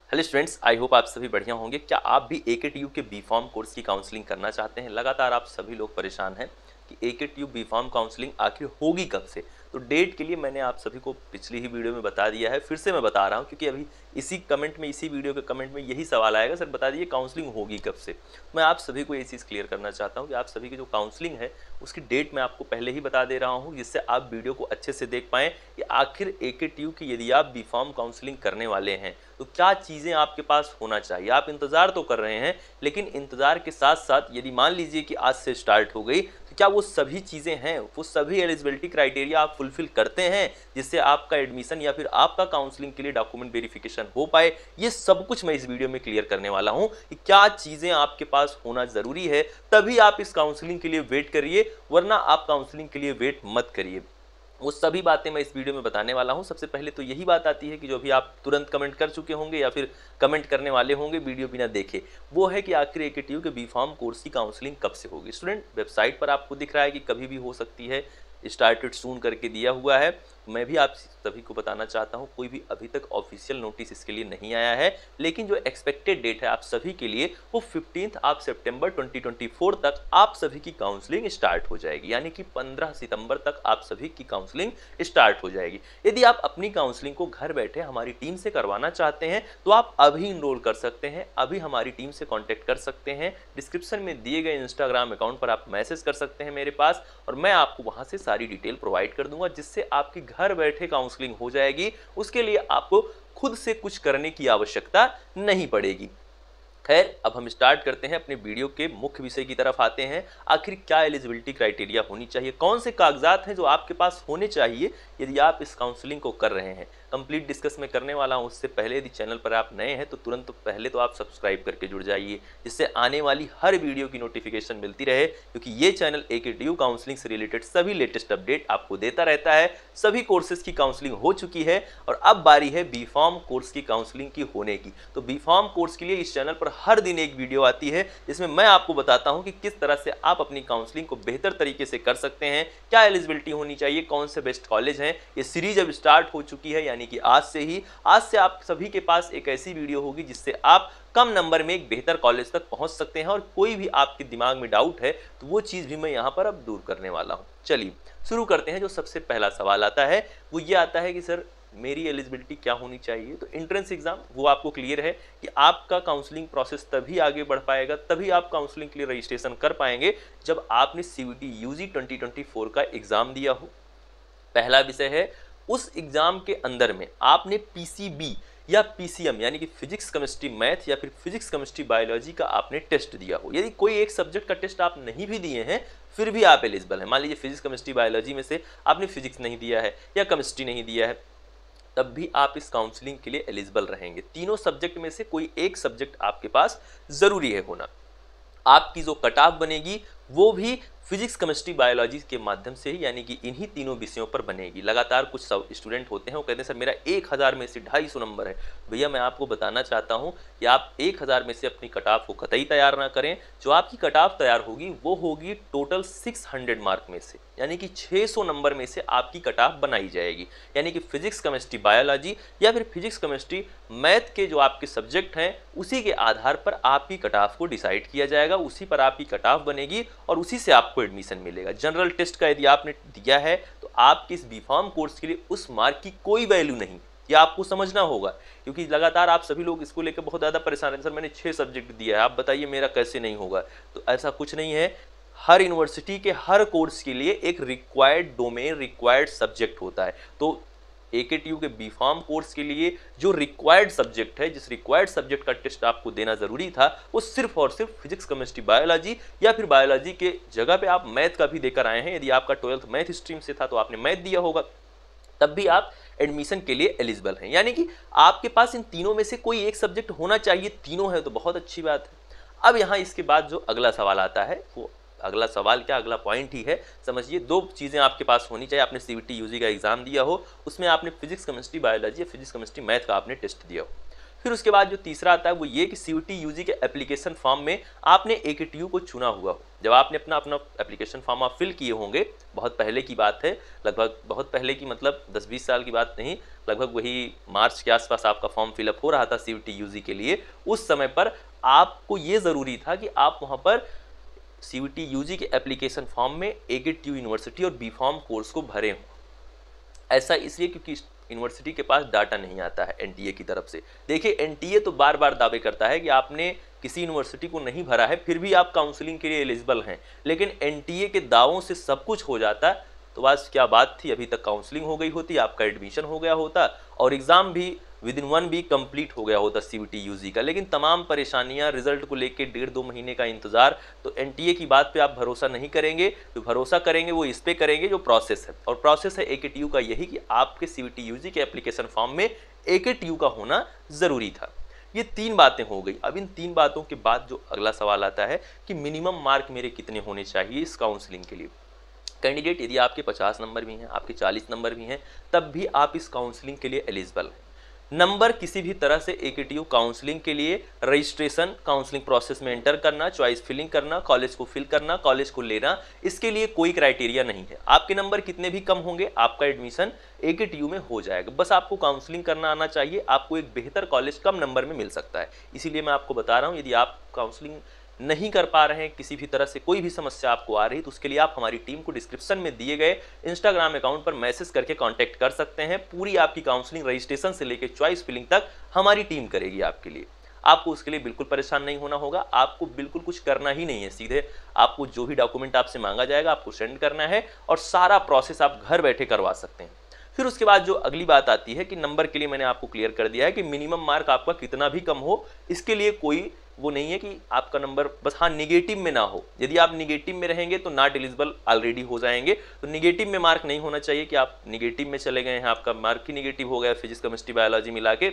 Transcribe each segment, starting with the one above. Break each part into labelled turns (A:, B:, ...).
A: Hello students, I hope आप सभी बढ़िया होंगे। क्या आप भी AKTU के B.Pharm कोर्स की काउंसलिंग करना चाहते हैं? लगातार आप सभी लोग परेशान हैं कि AKTU B.Pharm काउंसलिंग आखिर होगी कब से। तो डेट के लिए मैंने आप सभी को पिछली ही वीडियो में बता दिया है, फिर से मैं बता रहा हूं क्योंकि अभी इसी वीडियो के कमेंट में यही सवाल आएगा, सर बता दीजिए काउंसलिंग होगी कब से। मैं आप सभी को ये चीज़ क्लियर करना चाहता हूँ कि आप सभी की जो काउंसलिंग है उसकी डेट मैं आपको पहले ही बता दे रहा हूँ, जिससे आप वीडियो को अच्छे से देख पाएँ कि आखिर AKTU की यदि आप B.Pharm काउंसलिंग करने वाले हैं तो क्या चीज़ें आपके पास होना चाहिए। आप इंतज़ार तो कर रहे हैं, लेकिन इंतज़ार के साथ साथ यदि मान लीजिए कि आज से स्टार्ट हो गई तो क्या वो सभी चीज़ें हैं, वो सभी एलिजिबिलिटी क्राइटेरिया आप फुलफिल करते हैं जिससे आपका एडमिशन या फिर आपका काउंसलिंग के लिए डॉक्यूमेंट वेरिफिकेशन हो पाए। ये सब कुछ मैं इस वीडियो में क्लियर करने वाला हूँ कि क्या चीज़ें आपके पास होना ज़रूरी है, तभी आप इस काउंसलिंग के लिए वेट करिए, वरना आप काउंसलिंग के लिए वेट मत करिए। वो सभी बातें मैं इस वीडियो में बताने वाला हूं। सबसे पहले तो यही बात आती है कि जो भी आप तुरंत कमेंट कर चुके होंगे या फिर कमेंट करने वाले होंगे वीडियो बिना देखे, वो है कि आखिर AKTU के B.Pharm कोर्स की काउंसलिंग कब से होगी। स्टूडेंट, वेबसाइट पर आपको दिख रहा है कि कभी भी हो सकती है, स्टार्टेड सून करके दिया हुआ है। मैं भी आप सभी को बताना चाहता हूं, कोई भी अभी तक ऑफिशियल नोटिस इसके लिए नहीं आया है, लेकिन जो एक्सपेक्टेड डेट है आप सभी के लिए वो 15 आप सितंबर 2024 तक आप सभी की काउंसलिंग स्टार्ट हो जाएगी, यानी कि 15 सितंबर तक आप सभी की काउंसलिंग स्टार्ट हो जाएगी। यदि आप अपनी काउंसलिंग को घर बैठे हमारी टीम से करवाना चाहते हैं तो आप अभी इनरोल कर सकते हैं, अभी हमारी टीम से कॉन्टेक्ट कर सकते हैं। डिस्क्रिप्शन में दिए गए इंस्टाग्राम अकाउंट पर आप मैसेज कर सकते हैं मेरे पास, और मैं आपको वहां से सारी डिटेल प्रोवाइड कर दूंगा, जिससे आपकी घर बैठे काउंसलिंग हो जाएगी। उसके लिए आपको खुद से कुछ करने की आवश्यकता नहीं पड़ेगी। खैर, अब हम स्टार्ट करते हैं, अपने वीडियो के मुख्य विषय की तरफ आते हैं। आखिर क्या एलिजिबिलिटी क्राइटेरिया होनी चाहिए, कौन से कागजात हैं जो आपके पास होने चाहिए यदि आप इस काउंसलिंग को कर रहे हैं, कंप्लीट डिस्कस में करने वाला हूं। उससे पहले यदि चैनल पर आप नए हैं तो तुरंत पहले तो आप सब्सक्राइब करके जुड़ जाइए, जिससे आने वाली हर वीडियो की नोटिफिकेशन मिलती रहे, क्योंकि ये चैनल AKTU काउंसलिंग से रिलेटेड सभी लेटेस्ट अपडेट आपको देता रहता है। सभी कोर्सेज की काउंसलिंग हो चुकी है और अब बारी है B.Pharm कोर्स की काउंसलिंग की होने की। तो B.Pharm कोर्स के लिए इस चैनल पर हर दिन एक वीडियो आती है, जिसमें मैं आपको बताता हूं कि किस तरह से आप अपनी काउंसलिंग को बेहतर तरीके से कर सकते हैं, क्या एलिजिबिलिटी होनी चाहिए, कौन से बेस्ट कॉलेज हैं। ये सीरीज अब स्टार्ट हो चुकी है, यानी कि आज से आप सभी के पास एक ऐसी वीडियो होगी जिससे आप कम नंबर में एक बेहतर कॉलेज तक पहुंच सकते हैं, और कोई भी आपके दिमाग में डाउट है तो वो चीज भी मैं यहां पर अब दूर करने वाला हूं। चलिए शुरू करते हैं। जो सबसे पहला सवाल आता है वो ये आता है कि सर मेरी एलिजिबिलिटी क्या होनी चाहिए। तो एंट्रेंस एग्जाम वो आपको क्लियर है कि आपका काउंसलिंग प्रोसेस तभी आगे बढ़ पाएगा, तभी आप काउंसलिंग के लिए रजिस्ट्रेशन कर पाएंगे जब आपने CVT UG 2024 का एग्जाम दिया हो। पहला विषय है, उस एग्जाम के अंदर में आपने PCB या PCM यानी कि फिजिक्स केमिस्ट्री मैथ या फिर फिजिक्स केमिस्ट्री बायोलॉजी का आपने टेस्ट दिया हो। यदि कोई एक सब्जेक्ट का टेस्ट आप नहीं भी दिए हैं फिर भी आप एलिजिबल हैं। मान लीजिए फिजिक्स केमिस्ट्री बायोलॉजी में से आपने फिजिक्स नहीं दिया है या केमिस्ट्री नहीं दिया है, तब भी आप इस काउंसलिंग के लिए एलिजिबल रहेंगे। तीनों सब्जेक्ट में से कोई एक सब्जेक्ट आपके पास जरूरी है होना। आपकी जो कट ऑफ बनेगी वो भी फिजिक्स केमिस्ट्री बायोलॉजी के माध्यम से ही, यानी कि इन्हीं तीनों विषयों पर बनेगी। लगातार कुछ स्टूडेंट होते हैं वो कहते हैं सर मेरा 1000 में से 250 नंबर है। भैया मैं आपको बताना चाहता हूं कि आप 1000 में से अपनी कट ऑफ को कतई तैयार ना करें। जो आपकी कट ऑफ तैयार होगी वो होगी टोटल 600 मार्क में से, यानी कि 600 नंबर में से आपकी कट ऑफ बनाई जाएगी। यानी कि फिजिक्स केमिस्ट्री बायोलॉजी या फिर फिजिक्स केमिस्ट्री मैथ के जो आपके सब्जेक्ट हैं उसी के आधार पर आपकी कट ऑफ को डिसाइड किया जाएगा, उसी पर आपकी कट ऑफ बनेगी और उसी से आपको एडमिशन मिलेगा। जनरल टेस्ट का यदि आपने दिया है तो आपके इस B.Pharm कोर्स के लिए उस मार्क की कोई वैल्यू नहीं, ये आपको समझना होगा, क्योंकि लगातार आप सभी लोग इसको लेकर बहुत ज़्यादा परेशान हैं। सर मैंने 6 सब्जेक्ट दिया है, आप बताइए मेरा कैसे नहीं होगा। तो ऐसा कुछ नहीं है। हर यूनिवर्सिटी के हर कोर्स के लिए एक रिक्वायर्ड डोमेन, रिक्वायर्ड सब्जेक्ट होता है। तो AKTU के B.Pharm कोर्स के लिए जो रिक्वायर्ड सब्जेक्ट है, जिस रिक्वायर्ड सब्जेक्ट का टेस्ट आपको देना जरूरी था, वो सिर्फ और सिर्फ फिजिक्स केमिस्ट्री बायोलॉजी या फिर बायोलॉजी के जगह पे आप मैथ का भी देकर आए हैं। यदि आपका 12th मैथ स्ट्रीम से था तो आपने मैथ दिया होगा, तब भी आप एडमिशन के लिए एलिजिबल हैं। यानी कि आपके पास इन तीनों में से कोई एक सब्जेक्ट होना चाहिए। तीनों है तो बहुत अच्छी बात है। अब यहाँ इसके बाद जो अगला सवाल आता है, वो अगला सवाल क्या, अगला पॉइंट ही है। समझिए, 2 चीज़ें आपके पास होनी चाहिए। आपने CVT UG का एग्जाम दिया हो, उसमें आपने फिजिक्स केमिस्ट्री बायोलॉजी या फिजिक्स केमिस्ट्री मैथ का आपने टेस्ट दिया हो। फिर उसके बाद जो तीसरा आता है वो ये कि सीयूटी यूजी के एप्लीकेशन फॉर्म में आपने एकेटीयू को चुना हुआ हो। जब आपने अपना एप्लीकेशन फॉर्म आप फिल किए होंगे, बहुत पहले की बात है, लगभग बहुत पहले की मतलब 10-20 साल की बात नहीं, लगभग वही मार्च के आसपास आपका फॉर्म फिलअप हो रहा था सीयूटी यूजी के लिए। उस समय पर आपको ये ज़रूरी था कि आप वहाँ पर सीयूटी यूजी के एप्लीकेशन फॉर्म में एकेटीयू यूनिवर्सिटी और बीफॉर्म कोर्स को भरे हों। ऐसा इसलिए क्योंकि यूनिवर्सिटी के पास डाटा नहीं आता है एनटीए की तरफ से। देखिए, एनटीए तो बार बार दावे करता है कि आपने किसी यूनिवर्सिटी को नहीं भरा है, फिर भी आप काउंसलिंग के लिए एलिजिबल हैं, लेकिन एनटीए के दावों से सब कुछ हो जाता तो बस क्या बात थी, अभी तक काउंसलिंग हो गई होती, आपका एडमिशन हो गया होता और एग्ज़ाम भी विद इन 1 वीक कंप्लीट हो गया होता सीयूटी यूजी का। लेकिन तमाम परेशानियां, रिजल्ट को लेके 1.5-2 महीने का इंतजार, तो एनटीए की बात पे आप भरोसा नहीं करेंगे। तो भरोसा करेंगे वो इस पे करेंगे जो प्रोसेस है, और प्रोसेस है एकेटीयू का यही कि आपके सीयूटी यूजी के एप्लीकेशन फॉर्म में एकेटीयू का होना ज़रूरी था। ये 3 बातें हो गई। अब इन 3 बातों के बाद जो अगला सवाल आता है कि मिनिमम मार्क मेरे कितने होने चाहिए इस काउंसलिंग के लिए। कैंडिडेट यदि आपके 50 नंबर भी हैं, आपके 40 नंबर भी हैं, तब भी आप इस काउंसलिंग के लिए एलिजिबल हैं। नंबर किसी भी तरह से एकेटीयू काउंसलिंग के लिए रजिस्ट्रेशन, काउंसलिंग प्रोसेस में एंटर करना, चॉइस फिलिंग करना, कॉलेज को फिल करना, कॉलेज को लेना, इसके लिए कोई क्राइटेरिया नहीं है। आपके नंबर कितने भी कम होंगे, आपका एडमिशन एकेटीयू में हो जाएगा। बस आपको काउंसलिंग करना आना चाहिए, आपको एक बेहतर कॉलेज कम नंबर में मिल सकता है। इसीलिए मैं आपको बता रहा हूँ, यदि आप काउंसलिंग नहीं कर पा रहे हैं, किसी भी तरह से कोई भी समस्या आपको आ रही है, तो उसके लिए आप हमारी टीम को डिस्क्रिप्शन में दिए गए इंस्टाग्राम अकाउंट पर मैसेज करके कांटेक्ट कर सकते हैं। पूरी आपकी काउंसलिंग रजिस्ट्रेशन से लेकर चॉइस फिलिंग तक हमारी टीम करेगी आपके लिए। आपको उसके लिए बिल्कुल परेशान नहीं होना होगा, आपको बिल्कुल कुछ करना ही नहीं है। सीधे आपको जो भी डॉक्यूमेंट आपसे मांगा जाएगा आपको सेंड करना है और सारा प्रोसेस आप घर बैठे करवा सकते हैं। फिर उसके बाद जो अगली बात आती है कि नंबर के लिए मैंने आपको क्लियर कर दिया है कि मिनिमम मार्क आपका कितना भी कम हो, इसके लिए कोई वो नहीं है कि आपका नंबर बस, हाँ, निगेटिव में ना हो। यदि आप निगेटिव में रहेंगे तो नॉट एलिजिबल ऑलरेडी हो जाएंगे। तो निगेटिव में मार्क नहीं होना चाहिए कि आप निगेटिव में चले गए हैं, आपका मार्क ही निगेटिव हो गया फिजिक्स केमिस्ट्री बायोलॉजी मिला के,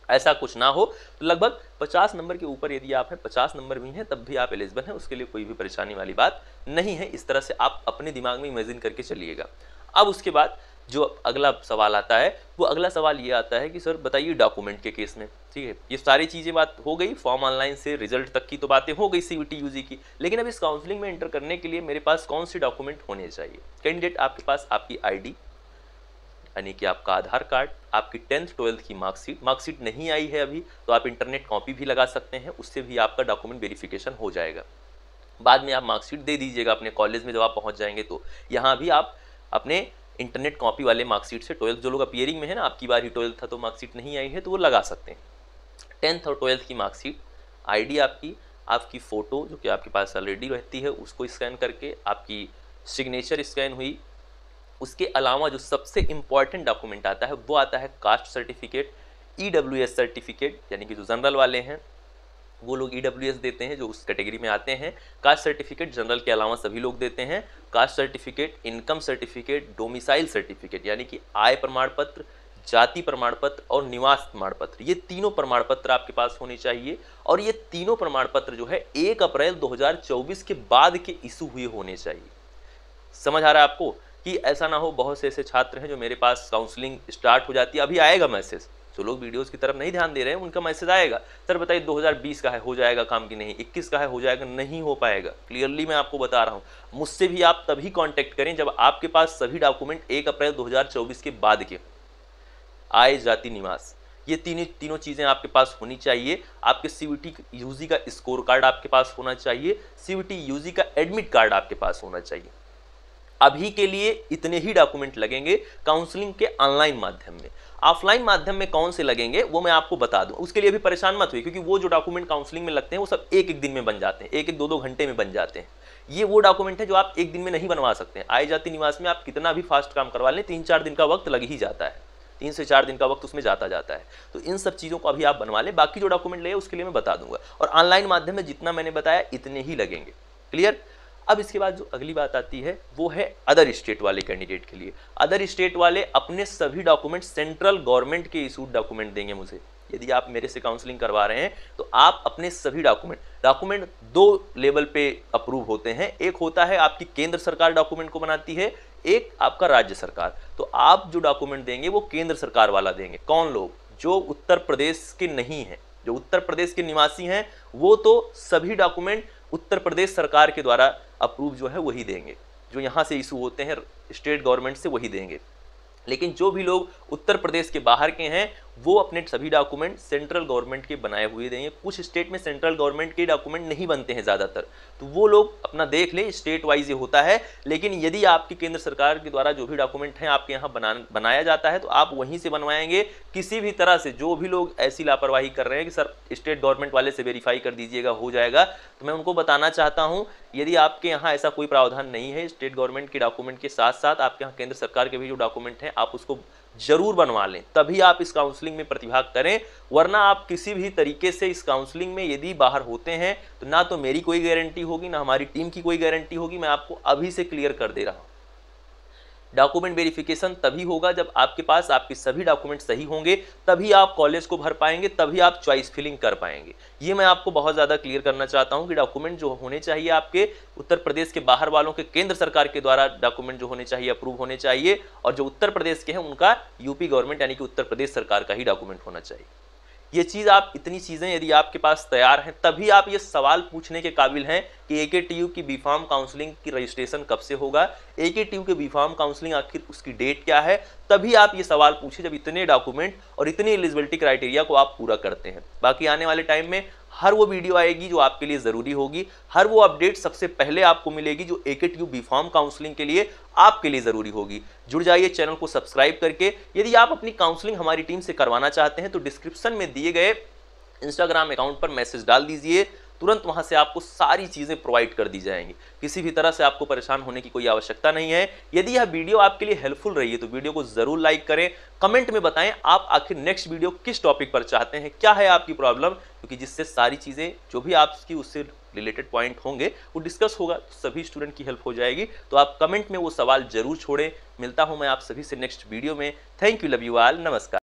A: ऐसा कुछ ना हो। तो लगभग 50 नंबर के ऊपर यदि आप हैं, 50 नंबर भी हैं, तब भी आप एलिजिबल हैं, उसके लिए कोई भी परेशानी वाली बात नहीं है। इस तरह से आप अपने दिमाग में इमेजिन करके चलिएगा। अब उसके बाद जो अगला सवाल आता है, वो अगला सवाल ये आता है कि सर बताइए डॉक्यूमेंट के केस में, ठीक है, ये सारी चीज़ें बात हो गई, फॉर्म ऑनलाइन से रिजल्ट तक की तो बातें हो गई सीयूटी यूजी की, लेकिन अब इस काउंसलिंग में एंटर करने के लिए मेरे पास कौन से डॉक्यूमेंट होने चाहिए। कैंडिडेट, आपके पास आपकी आईडी यानी कि आपका आधार कार्ड, आपकी 10th 12th की मार्कशीट नहीं आई है अभी तो आप इंटरनेट कॉपी भी लगा सकते हैं, उससे भी आपका डॉक्यूमेंट वेरिफिकेशन हो जाएगा। बाद में आप मार्कशीट दे दीजिएगा अपने कॉलेज में जब आप पहुँच जाएंगे, तो यहाँ भी आप अपने इंटरनेट कॉपी वाले मार्कशीट से 12th, जो लोग अपीयरिंग में है ना, आपकी बार ही 12th था तो मार्कशीट नहीं आई है तो वो लगा सकते हैं। 10th और 12th की मार्कशीट, आईडी आपकी फ़ोटो जो कि आपके पास ऑलरेडी रहती है उसको स्कैन करके, आपकी सिग्नेचर स्कैन हुई। उसके अलावा जो सबसे इम्पॉर्टेंट डॉक्यूमेंट आता है वो आता है कास्ट सर्टिफिकेट, ईडब्ल्यूएस सर्टिफिकेट, यानी कि जो जनरल वाले हैं वो लोग ईडब्ल्यूएस देते हैं, जो उस कैटेगरी में आते हैं। कास्ट सर्टिफिकेट जनरल के अलावा सभी लोग देते हैं। Caste certificate, income certificate, domicile certificate यानी कि आय प्रमाण पत्र, जाति प्रमाण पत्र और निवास प्रमाण पत्र, ये तीनों प्रमाण पत्र आपके पास होने चाहिए। और ये तीनों प्रमाण पत्र जो है 1 अप्रैल 2024 के बाद के इशू हुए होने चाहिए। समझ आ रहा है आपको कि ऐसा ना हो, बहुत से ऐसे छात्र हैं जो मेरे पास काउंसलिंग स्टार्ट हो जाती है, अभी आएगा मैसेज, जो लोग वीडियोस की तरफ नहीं ध्यान दे रहे हैं उनका मैसेज आएगा, सर बताइए 2020 का है, हो जाएगा काम की नहीं, 21 का है, हो जाएगा, नहीं हो पाएगा। क्लियरली मैं आपको बता रहा हूँ, मुझसे भी आप तभी कांटेक्ट करें जब आपके पास सभी डॉक्यूमेंट 1 अप्रैल 2024 के बाद के, आय, जाति, निवास, ये तीनों चीज़ें आपके पास होनी चाहिए। आपके सीयूटी यूजी का स्कोर कार्ड आपके पास होना चाहिए, सीयूटी यूजी का एडमिट कार्ड आपके पास होना चाहिए। अभी के लिए इतने ही डॉक्यूमेंट लगेंगे काउंसलिंग के ऑनलाइन माध्यम में। ऑफलाइन माध्यम में कौन से लगेंगे वो मैं आपको बता दूं, उसके लिए भी परेशान मत हुई, क्योंकि वो जो डॉक्यूमेंट काउंसलिंग में लगते हैं वो सब एक एक दिन में बन जाते हैं, एक एक 2-2 घंटे में बन जाते हैं। ये वो डॉक्यूमेंट है जो आप एक दिन में नहीं बनवा सकते हैं। आय जाति निवास में आप कितना भी फास्ट काम करवा लें 3-4 दिन का वक्त लग ही जाता है, 3 से 4 दिन का वक्त उसमें जाता है। तो इन सब चीज़ों को अभी आप बनवा लें, बाकी जो डॉक्यूमेंट ले उसके लिए मैं बता दूंगा। और ऑनलाइन माध्यम में जितना मैंने बताया इतने ही लगेंगे। क्लियर। अब इसके बाद जो अगली बात आती है वो है अदर स्टेट वाले कैंडिडेट के लिए। अदर स्टेट वाले अपने सभी डॉक्यूमेंट सेंट्रल गवर्नमेंट के इशूड डॉक्यूमेंट देंगे मुझे। यदि आप मेरे से काउंसलिंग करवा रहे हैं तो आप अपने सभी डॉक्यूमेंट 2 लेवल पे अप्रूव होते हैं। एक होता है आपकी केंद्र सरकार डॉक्यूमेंट को बनाती है, एक आपका राज्य सरकार। तो आप जो डॉक्यूमेंट देंगे वो केंद्र सरकार वाला देंगे। कौन लोग? जो उत्तर प्रदेश के नहीं हैं, जो उत्तर प्रदेश के निवासी हैं, वो तो सभी डॉक्यूमेंट उत्तर प्रदेश सरकार के द्वारा अप्रूव जो है वही देंगे, जो यहाँ से इशू होते हैं स्टेट गवर्नमेंट से वही देंगे। लेकिन जो भी लोग उत्तर प्रदेश के बाहर के हैं वो अपने सभी डॉक्यूमेंट सेंट्रल गवर्नमेंट के बनाए हुए देंगे। कुछ स्टेट में सेंट्रल गवर्नमेंट के डॉक्यूमेंट नहीं बनते हैं ज़्यादातर, तो वो लोग अपना देख लें, स्टेट वाइज ये होता है। लेकिन यदि आपकी केंद्र सरकार के द्वारा जो भी डॉक्यूमेंट हैं आपके यहाँ बनाया जाता है तो आप वहीं से बनवाएंगे। किसी भी तरह से जो भी लोग ऐसी लापरवाही कर रहे हैं कि सर स्टेट गवर्नमेंट वाले से वेरीफाई कर दीजिएगा हो जाएगा, तो मैं उनको बताना चाहता हूँ यदि आपके यहाँ ऐसा कोई प्रावधान नहीं है, स्टेट गवर्नमेंट के डॉक्यूमेंट के साथ साथ आपके यहाँ केंद्र सरकार के भी जो डॉक्यूमेंट हैं आप उसको जरूर बनवा लें, तभी आप इस काउंसलिंग में प्रतिभाग करें। वरना आप किसी भी तरीके से इस काउंसलिंग में यदि बाहर होते हैं तो ना तो मेरी कोई गारंटी होगी ना हमारी टीम की कोई गारंटी होगी। मैं आपको अभी से क्लियर कर दे रहा हूं। डॉक्यूमेंट वेरिफिकेशन तभी होगा जब आपके पास आपके सभी डॉक्यूमेंट सही होंगे, तभी आप कॉलेज को भर पाएंगे, तभी आप चॉइस फिलिंग कर पाएंगे। ये मैं आपको बहुत ज़्यादा क्लियर करना चाहता हूँ कि डॉक्यूमेंट जो होने चाहिए आपके उत्तर प्रदेश के बाहर वालों के केंद्र सरकार के द्वारा डॉक्यूमेंट जो होने चाहिए अप्रूव होने चाहिए, और जो उत्तर प्रदेश के हैं उनका यूपी गवर्नमेंट यानी कि उत्तर प्रदेश सरकार का ही डॉक्यूमेंट होना चाहिए। ये चीज़ आप इतनी चीज़ें यदि आपके पास तैयार हैं तभी आप ये सवाल पूछने के काबिल हैं कि AKTU की बीफार्म काउंसलिंग की रजिस्ट्रेशन कब से होगा, AKTU के बीफार्म काउंसलिंग आखिर उसकी डेट क्या है। तभी आप ये सवाल पूछिए जब इतने डॉक्यूमेंट और इतनी एलिजिबिलिटी क्राइटेरिया को आप पूरा करते हैं। बाकी आने वाले टाइम में हर वो वीडियो आएगी जो आपके लिए ज़रूरी होगी, हर वो अपडेट सबसे पहले आपको मिलेगी जो AKTU बीफार्म काउंसलिंग के लिए आपके लिए ज़रूरी होगी। जुड़ जाइए चैनल को सब्सक्राइब करके। यदि आप अपनी काउंसलिंग हमारी टीम से करवाना चाहते हैं तो डिस्क्रिप्शन में दिए गए इंस्टाग्राम अकाउंट पर मैसेज डाल दीजिए, तुरंत वहां से आपको सारी चीज़ें प्रोवाइड कर दी जाएंगी। किसी भी तरह से आपको परेशान होने की कोई आवश्यकता नहीं है। यदि यह वीडियो आपके लिए हेल्पफुल रही है तो वीडियो को ज़रूर लाइक करें, कमेंट में बताएं आप आखिर नेक्स्ट वीडियो किस टॉपिक पर चाहते हैं, क्या है आपकी प्रॉब्लम, क्योंकि जिससे सारी चीज़ें जो भी आपकी उससे रिलेटेड पॉइंट होंगे वो डिस्कस होगा, तो सभी स्टूडेंट की हेल्प हो जाएगी। तो आप कमेंट में वो सवाल जरूर छोड़ें। मिलता हूँ मैं आप सभी से नेक्स्ट वीडियो में। Thank you, love you all, नमस्कार।